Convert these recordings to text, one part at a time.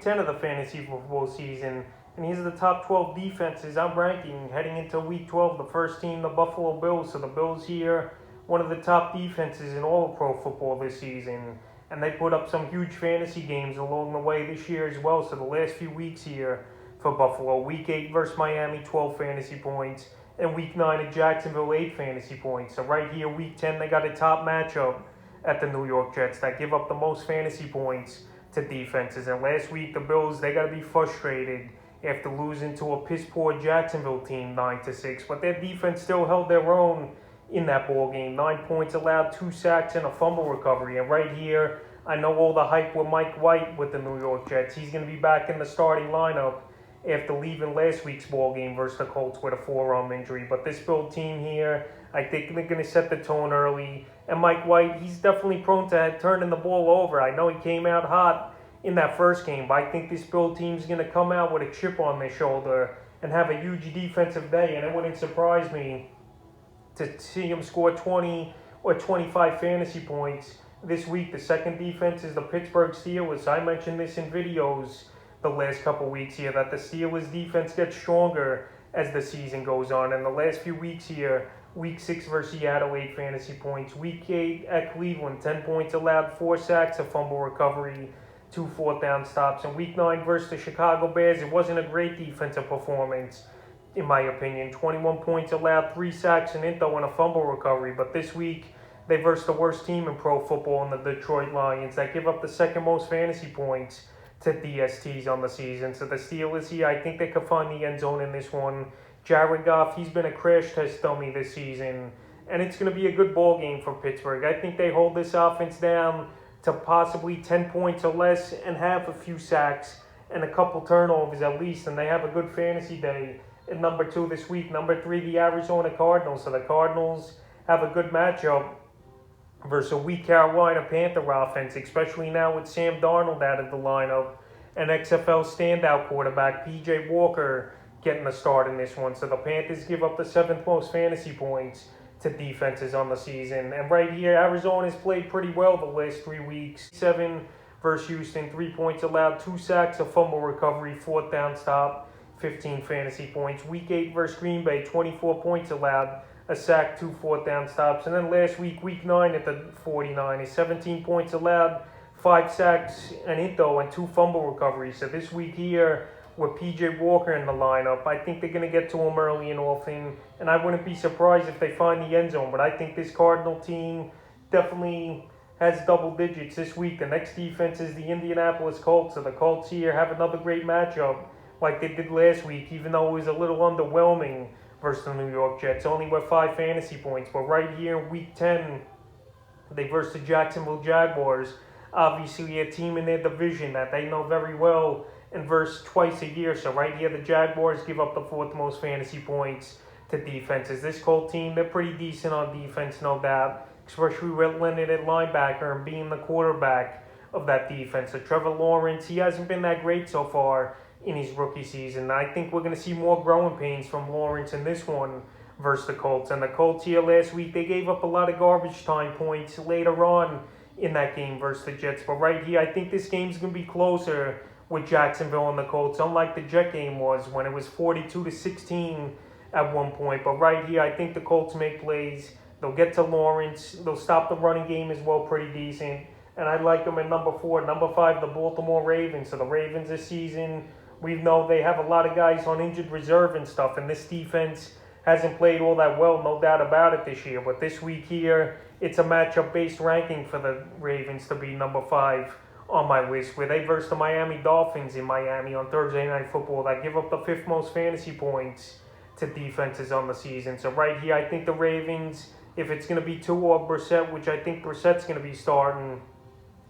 Week 10 of the fantasy football season, and these are the top 12 defenses I'm ranking heading into Week 12. The first team, the Buffalo Bills. So the Bills here, one of the top defenses in all of pro football this season, and they put up some huge fantasy games along the way this year as well. So the last few weeks here for Buffalo, Week 8 versus Miami, 12 fantasy points, and Week 9 at Jacksonville, 8 fantasy points. So right here, Week 10, they got a top matchup at the New York Jets that give up the most fantasy points to defenses. And last week, the Bills, they got to be frustrated after losing to a piss-poor Jacksonville team 9-6. But their defense still held their own in that ball game. 9 points allowed, 2 sacks, and a fumble recovery. And right here, I know all the hype with Mike White with the New York Jets. He's going to be back in the starting lineup after leaving last week's ball game versus the Colts with a forearm injury. But this Bill team here, I think they're going to set the tone early. And Mike White, he's definitely prone to turning the ball over. I know he came out hot in that first game, but I think this Bill team's going to come out with a chip on their shoulder and have a huge defensive day. And it wouldn't surprise me to see him score 20 or 25 fantasy points this week. The second defense is the Pittsburgh Steelers. I mentioned this in videos the last couple weeks here, that the Steelers defense gets stronger as the season goes on. And the last few weeks here, Week 6 versus Seattle, 8 fantasy points. Week 8 at Cleveland, 10 points allowed, 4 sacks, a fumble recovery, 2 fourth down stops. And Week 9 versus the Chicago Bears, it wasn't a great defensive performance, in my opinion. 21 points allowed, 3 sacks, an intho, and a fumble recovery. But this week, they versed the worst team in pro football in the Detroit Lions that give up the second most fantasy points to DSTs on the season. So the Steelers here, I think they could find the end zone in this one. Jared Goff, he's been a crash test dummy this season, and it's going to be a good ball game for Pittsburgh. I think they hold this offense down to possibly 10 points or less and have a few sacks and a couple turnovers at least, and they have a good fantasy day in number 2 this week. Number 3, the Arizona Cardinals. So the Cardinals have a good matchup versus a weak Carolina Panther offense, especially now with Sam Darnold out of the lineup and XFL standout quarterback P.J. Walker getting the start in this one. So the Panthers give up the 7th most fantasy points to defenses on the season. And right here, Arizona's played pretty well the last 3 weeks. 7 versus Houston, 3 points allowed, 2 sacks, a fumble recovery, 4th down stop, 15 fantasy points. Week 8 versus Green Bay, 24 points allowed, a sack, 2 fourth down stops. And then last week, Week 9 at the 49ers, 17 points allowed, 5 sacks, an intho, and 2 fumble recoveries. So this week here, with P.J. Walker in the lineup, I think they're going to get to him early and often, and I wouldn't be surprised if they find the end zone. But I think this Cardinal team definitely has double digits this week. The next defense is the Indianapolis Colts, so the Colts here have another great matchup like they did last week, even though it was a little underwhelming versus the New York Jets, only with 5 fantasy points. But right here in Week 10, they versus the Jacksonville Jaguars, obviously a team in their division that they know very well and verse twice a year. So right here, the Jaguars give up the 4th most fantasy points to defenses. This Colt team, they're pretty decent on defense, no doubt, especially with Leonard at linebacker and being the quarterback of that defense. So Trevor Lawrence, he hasn't been that great so far in his rookie season. I think we're going to see more growing pains from Lawrence in this one versus the Colts. And the Colts here last week, they gave up a lot of garbage time points later on in that game versus the Jets. But right here, I think this game's going to be closer with Jacksonville and the Colts, unlike the Jet game was when it was 42-16 at one point. But right here, I think the Colts make plays. They'll get to Lawrence. They'll stop the running game as well pretty decent. And I like them at number 4. Number 5, the Baltimore Ravens. So the Ravens this season, we know they have a lot of guys on injured reserve and stuff, and this defense hasn't played all that well, no doubt about it this year. But this week here, it's a matchup-based ranking for the Ravens to be number 5 on my list, where they verse the Miami Dolphins in Miami on Thursday Night Football that give up the 5th most fantasy points to defenses on the season. So right here, I think the Ravens, if it's going to be Tua or Brissett, which I think Brissett's going to be starting,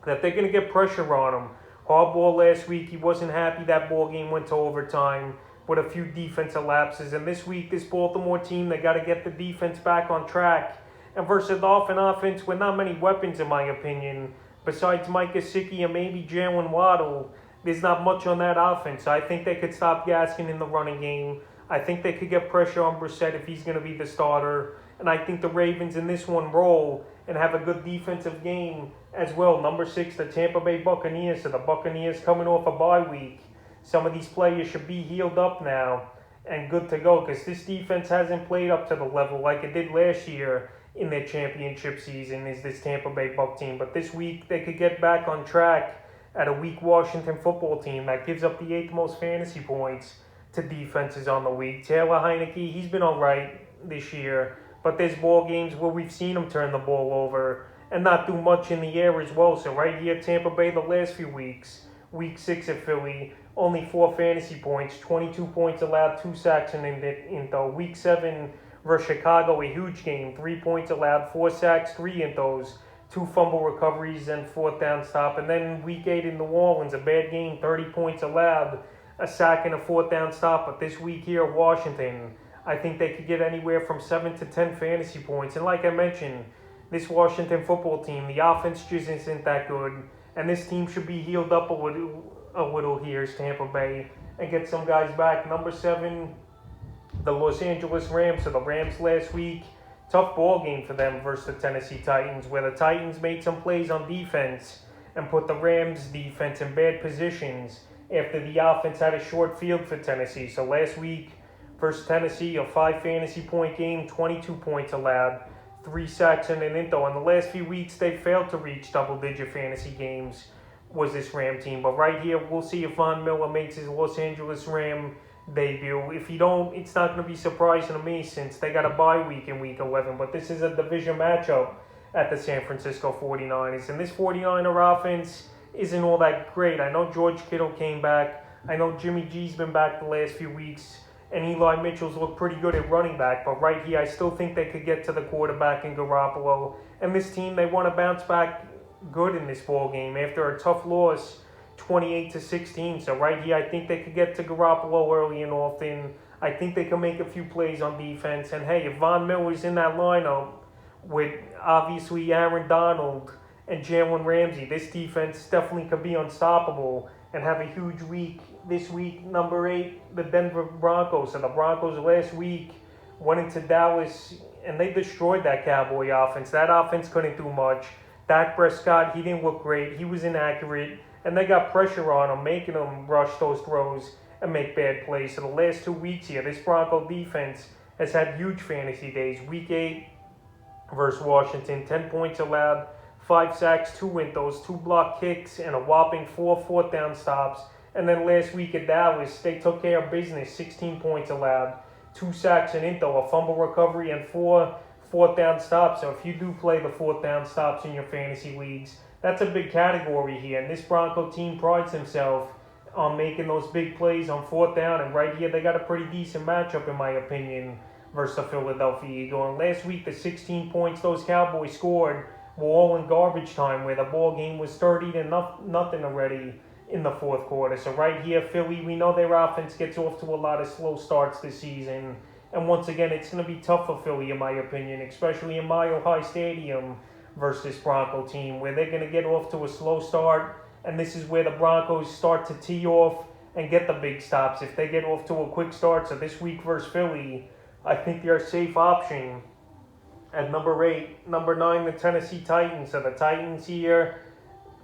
that they're going to get pressure on him. Harbaugh last week, he wasn't happy that ball game went to overtime with a few defensive lapses. And this week, this Baltimore team, they got to get the defense back on track. And versus the Dolphin offense with not many weapons, in my opinion, besides Mike Gesicki and maybe Jalen Waddle, there's not much on that offense. I think they could stop Gaskin in the running game. I think they could get pressure on Brissett if he's going to be the starter. And I think the Ravens in this one roll and have a good defensive game as well. Number 6, the Tampa Bay Buccaneers. So the Buccaneers coming off a bye week. Some of these players should be healed up now and good to go, because this defense hasn't played up to the level like it did last year in their championship season, is this Tampa Bay Buc team. But this week they could get back on track at a weak Washington football team that gives up the 8th most fantasy points to defenses on the week. Taylor Heineke, he's been all right this year, but there's ball games where we've seen him turn the ball over and not do much in the air as well. So right here, Tampa Bay the last few weeks, week 6 at Philly, only 4 fantasy points, 22 points allowed, 2 sacks in the week 7 versus Chicago, a huge game, 3 points allowed, 4 sacks, 3 in those, 2 fumble recoveries and 4th down stop. And then week 8 in New Orleans, a bad game, 30 points allowed, a sack and a 4th down stop. But this week here, Washington, I think they could get anywhere from 7 to 10 fantasy points. And like I mentioned, this Washington football team, the offense just isn't that good, and this team should be healed up a little here as Tampa Bay and get some guys back. Number 7, the Los Angeles Rams. So the Rams last week, tough ball game for them versus the Tennessee Titans, where the Titans made some plays on defense and put the Rams defense in bad positions after the offense had a short field for Tennessee. So last week versus Tennessee, a 5 fantasy point game, 22 points allowed, 3 sacks and an into. In the last few weeks, they failed to reach double-digit fantasy games, was this Ram team. But right here, we'll see if Von Miller makes his Los Angeles Ram debut. If he don't, it's not going to be surprising to me, since they got a bye week in week 11. But this is a division matchup at the San Francisco 49ers. And this 49er offense isn't all that great. I know George Kittle came back. I know Jimmy G's been back the last few weeks. And Eli Mitchell's looked pretty good at running back. But right here, I still think they could get to the quarterback in Garoppolo. And this team, they want to bounce back good in this ball game after a tough loss, 28-16. So right here, I think they could get to Garoppolo early and often. I think they can make a few plays on defense. And hey, if Von Miller's in that lineup with obviously Aaron Donald and Jalen Ramsey, this defense definitely could be unstoppable and have a huge week this week. Number 8, the Denver Broncos. So the Broncos last week went into Dallas and they destroyed that Cowboy offense. That offense couldn't do much. Dak Prescott, he didn't look great. He was inaccurate. And they got pressure on him, making him rush those throws and make bad plays. So the last 2 weeks here, this Bronco defense has had huge fantasy days. Week 8 versus Washington, 10 points allowed, 5 sacks, 2 windows, 2 block kicks, and a whopping 4 4th down stops. And then last week at Dallas, they took care of business, 16 points allowed, 2 sacks and into, a fumble recovery, and 4 4th down stops. So if you do play the 4th down stops in your fantasy leagues, that's a big category here. And this Bronco team prides himself on making those big plays on 4th down. And right here, they got a pretty decent matchup, in my opinion, versus the Philadelphia Eagles. And last week, the 16 points those Cowboys scored were all in garbage time, where the ball game was 30 to nothing already in the 4th quarter. So right here, Philly, we know their offense gets off to a lot of slow starts this season. And once again, it's going to be tough for Philly, in my opinion, especially in Mile High Stadium versus this Bronco team, where they're going to get off to a slow start. And this is where the Broncos start to tee off and get the big stops if they get off to a quick start. So this week versus Philly, I think they're a safe option at number 8. Number 9, the Tennessee Titans. So the Titans here,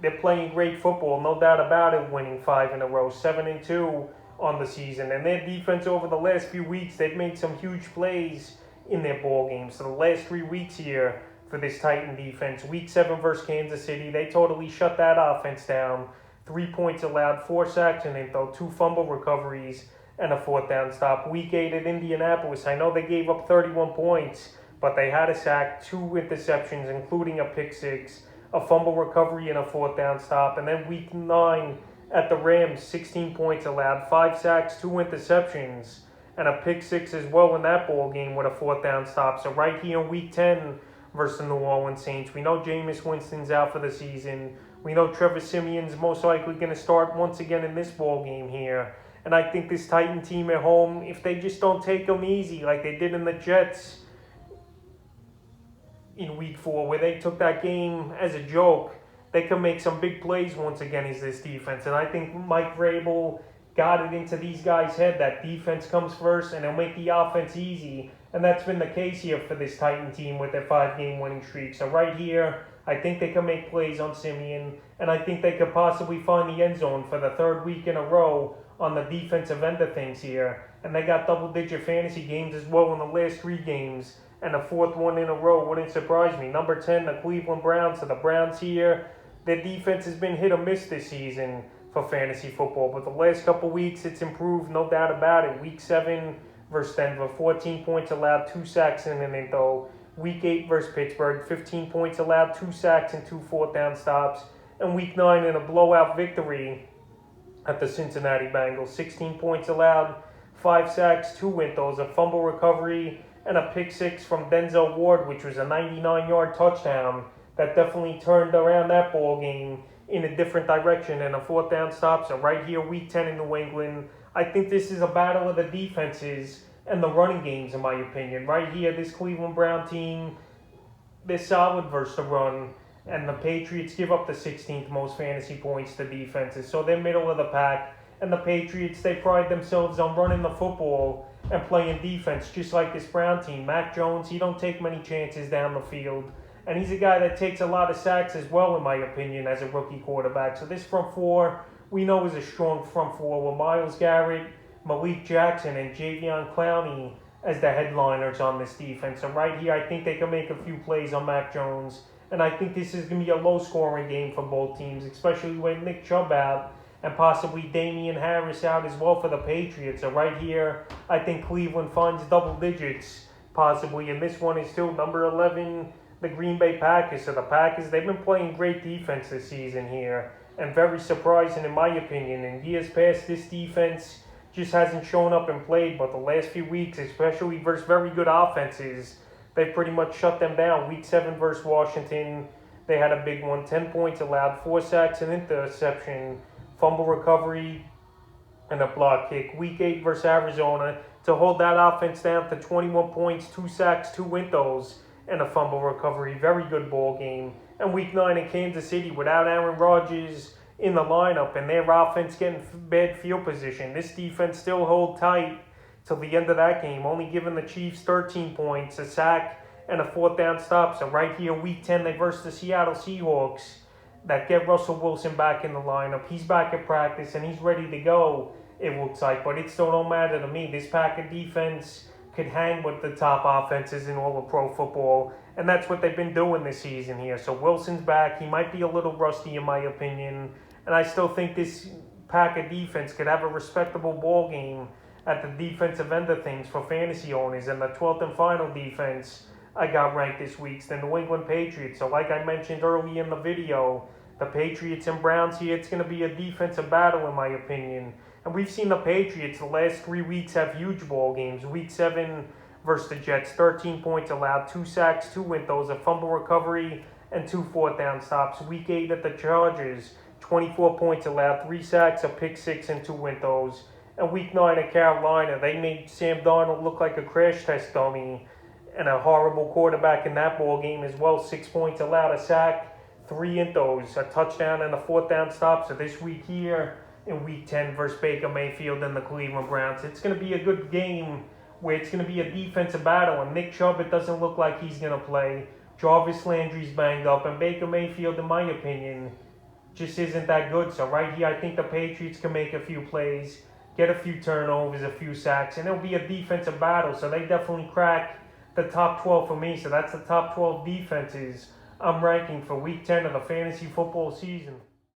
they're playing great football, no doubt about it, winning 5 in a row, 7-2 on the season. And their defense over the last few weeks, they've made some huge plays in their ball games. So the last 3 weeks here for this Titan defense, week 7 versus Kansas City, they totally shut that offense down. 3 points allowed, 4 sacks and into, 2 fumble recoveries, and a 4th down stop. Week 8 at Indianapolis, I know they gave up 31 points, but they had a sack, 2 interceptions, including a pick 6, a fumble recovery, and a 4th down stop. And then week 9 at the Rams, 16 points allowed, 5 sacks, 2 interceptions, and a pick 6 as well in that ball game with a 4th down stop. So right here in week 10 versus the New Orleans Saints, we know Jameis Winston's out for the season. We know Trevor Siemian's most likely going to start once again in this ball game here. And I think this Titan team at home, if they just don't take them easy like they did in the Jets in week 4, where they took that game as a joke, they can make some big plays once again as this defense. And I think Mike Vrabel got it into these guys' head that defense comes first and they'll make the offense easy. And that's been the case here for this Titan team with their 5-game winning streak. So right here, I think they can make plays on Simeon, and I think they could possibly find the end zone for the third week in a row on the defensive end of things here. And they got double-digit fantasy games as well in the last 3 games, and a fourth one in a row wouldn't surprise me. Number 10, the Cleveland Browns. So the Browns here, their defense has been hit or miss this season for fantasy football, but the last couple weeks it's improved, no doubt about it. Week 7 versus Denver, 14 points allowed, 2 sacks in an inning though. Week 8 versus Pittsburgh, 15 points allowed, 2 sacks and 2 fourth down stops. And Week 9 in a blowout victory at the Cincinnati Bengals, 16 points allowed, 5 sacks, 2 windows, a fumble recovery, and a pick 6 from Denzel Ward, which was a 99-yard touchdown that definitely turned around that ball game in a different direction, and a fourth down stop. So right here, Week 10 in New England, I think this is a battle of the defenses and the running games, in my opinion. Right here, this Cleveland Brown team, they're solid versus the run, and the Patriots give up the 16th most fantasy points to defenses. So they're middle of the pack, and the Patriots, they pride themselves on running the football and playing defense, just like this Brown team. Mac Jones, he don't take many chances down the field, and he's a guy that takes a lot of sacks as well, in my opinion, as a rookie quarterback. So this front four, we know is a strong front four with Myles Garrett, Malik Jackson, and Jadeveon Clowney as the headliners on this defense. So right here, I think they can make a few plays on Mac Jones, and I think this is going to be a low-scoring game for both teams, especially with Nick Chubb out and possibly Damian Harris out as well for the Patriots. So right here, I think Cleveland finds double digits possibly, and this one is still number 11, the Green Bay Packers. So the Packers, they've been playing great defense this season here, and very surprising in my opinion. In years past, this defense just hasn't shown up and played, but the last few weeks, especially versus very good offenses, they've pretty much shut them down. Week 7 versus Washington, they had a big one, 10 points allowed, 4 sacks, an interception, fumble recovery, and a block kick. Week 8 versus Arizona, to hold that offense down to 21 points, 2 sacks, 2 windows, and a fumble recovery. Very good ball game. And Week 9 in Kansas City, without Aaron Rodgers in the lineup and their offense getting bad field position, this defense still hold tight till the end of that game, only giving the Chiefs 13 points, a sack, and a fourth down stop. So right here, Week 10, they versus the Seattle Seahawks that get Russell Wilson back in the lineup. He's back at practice, and he's ready to go, it looks like. But it still don't matter to me. This Packer defense could hang with the top offenses in all of pro football, and that's what they've been doing this season here. So Wilson's back. He might be a little rusty in my opinion, and I still think this Packer defense could have a respectable ball game at the defensive end of things for fantasy owners. And the 12th and final defense I got ranked this week's the New England Patriots. So like I mentioned early in the video, the Patriots and Browns here, it's going to be a defensive battle in my opinion. And we've seen the Patriots the last 3 weeks have huge ball games. Week 7 versus the Jets, 13 points allowed, 2 sacks, 2 windows, a fumble recovery, and 2 fourth down stops. Week 8 at the Chargers, 24 points allowed, 3 sacks, a pick 6, and 2 windows. And Week 9 at Carolina, they made Sam Darnold look like a crash test dummy and a horrible quarterback in that ball game as well. 6 points allowed, a sack, 3 intos, a touchdown, and a fourth down stop. So this week here in Week 10 versus Baker Mayfield and the Cleveland Browns, it's going to be a good game where it's going to be a defensive battle. And Nick Chubb, it doesn't look like he's going to play. Jarvis Landry's banged up, and Baker Mayfield, in my opinion, just isn't that good. So right here, I think the Patriots can make a few plays, get a few turnovers, a few sacks, and it'll be a defensive battle. So they definitely crack the top 12 for me. So that's the top 12 defenses I'm ranking for Week 10 of the fantasy football season.